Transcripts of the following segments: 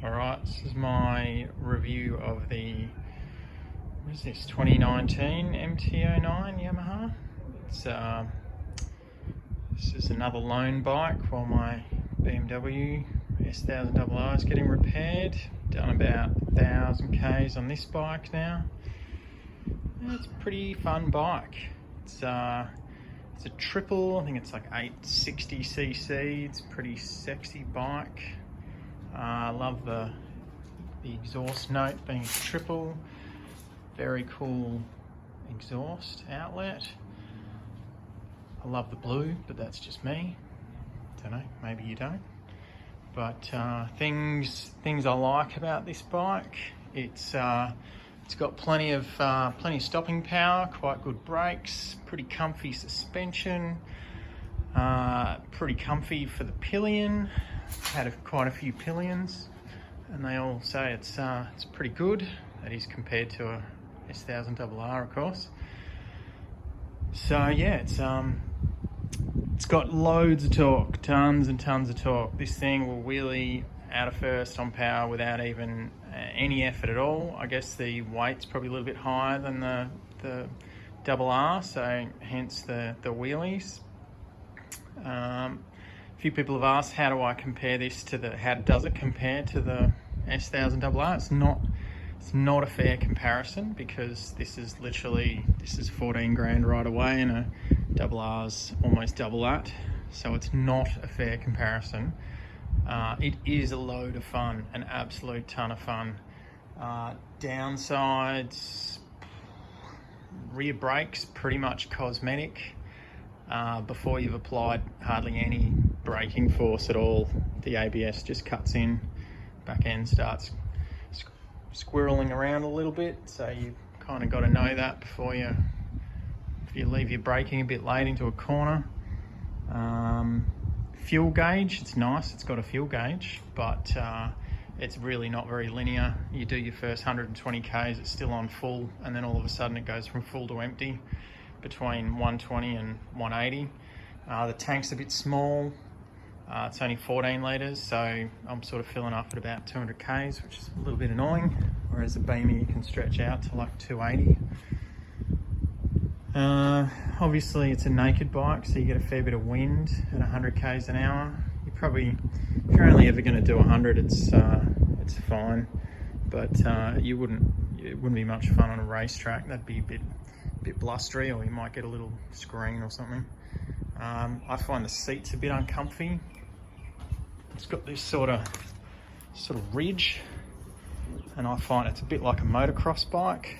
Alright, this is my review of the, what is this, 2019 MT-09 Yamaha. This is another loan bike while my BMW S1000RR is getting repaired. Done about 1,000 Ks on this bike now. It's a pretty fun bike. It's a triple, I think it's like 860cc. It's a pretty sexy bike. I love the exhaust note being a triple. Very cool exhaust outlet. I love the blue, but that's just me. Don't know, maybe you don't. But things I like about this bike, it's got plenty of stopping power, quite good brakes, pretty comfy suspension, pretty comfy for the pillion. Had quite a few pillions, and they all say it's pretty good. That is compared to a S1000RR, of course. So yeah, it's got loads of torque, tons and tons of torque. This thing will wheelie out of first on power without even any effort at all. I guess the weight's probably a little bit higher than the RR, so hence the wheelies. A few people have asked, how do I compare this to how does it compare to the S1000RR? It's not a fair comparison, because this is 14 grand right away, and a RR's almost double that, so it's not a fair comparison. It is a load of fun, an absolute ton of fun. Downsides, rear brakes pretty much cosmetic. Before you've applied hardly any braking force at all, the ABS just cuts in, back end starts squirreling around a little bit, so you've kind of got to know that before if you leave your braking a bit late into a corner. Fuel gauge, it's nice, it's got a fuel gauge, but it's really not very linear. You do your first 120 Ks, it's still on full, and then all of a sudden it goes from full to empty between 120 and 180. The tank's a bit small. It's only 14 litres, so I'm sort of filling up at about 200 Ks, which is a little bit annoying, whereas the Beamer you can stretch out to like 280. Obviously it's a naked bike, so you get a fair bit of wind at 100 Ks an hour. If you're only ever going to do 100, it's fine, but it wouldn't be much fun on a racetrack. That'd be a bit blustery, or you might get a little screen or something. I find the seats a bit uncomfy. It's got this sort of ridge, and I find it's a bit like a motocross bike.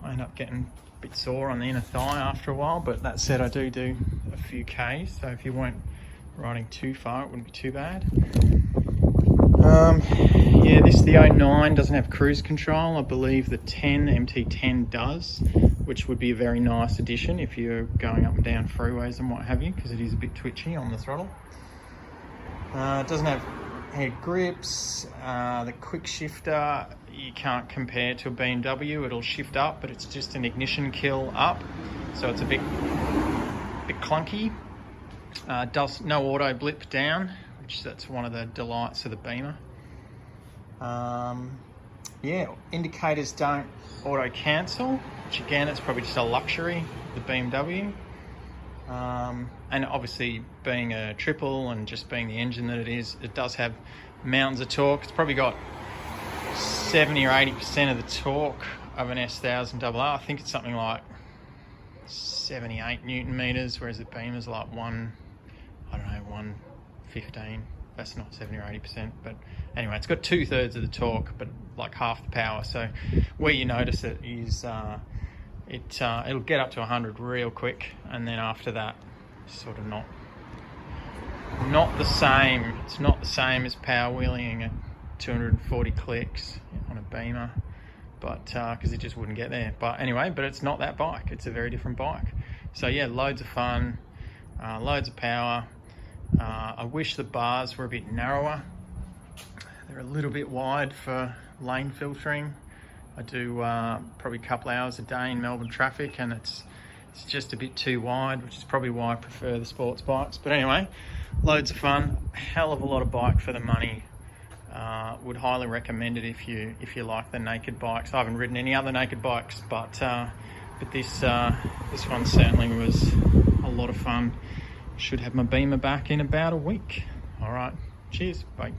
I end up getting a bit sore on the inner thigh after a while, but that said, I do a few Ks, so if you weren't riding too far, it wouldn't be too bad. Yeah, the 09 doesn't have cruise control. I believe the MT-10 does, which would be a very nice addition if you're going up and down freeways and what have you, because it is a bit twitchy on the throttle. It doesn't have head grips. The quick shifter, you can't compare to a BMW. It'll shift up, but it's just an ignition kill up, so it's a bit clunky. Does no auto blip down, which that's one of the delights of the Beamer. Yeah, indicators don't auto cancel, which again, it's probably just a luxury, the BMW. And obviously being a triple and just being the engine that it is, it does have mountains of torque. It's probably got 70 or 80% of the torque of an S1000RR. I think it's something like 78 Newton meters, whereas the Beamer's like 115. That's not 70 or 80%, but anyway, it's got 2/3 of the torque, but like half the power. So where you notice it is it'll get up to 100 real quick, and then after that, sort of not the same. It's not the same as power wheeling at 240 clicks on a Beamer, but because it just wouldn't get there. But anyway, but it's not that bike. It's a very different bike. So yeah, loads of fun, loads of power. I wish the bars were a bit narrower. They're a little bit wide for lane filtering. I do probably a couple hours a day in Melbourne traffic, and it's just a bit too wide, which is probably why I prefer the sports bikes. But anyway, loads of fun, hell of a lot of bike for the money. Would highly recommend it if you like the naked bikes. I haven't ridden any other naked bikes, but this one certainly was a lot of fun. Should have my Beamer back in about a week. All right, cheers, bye.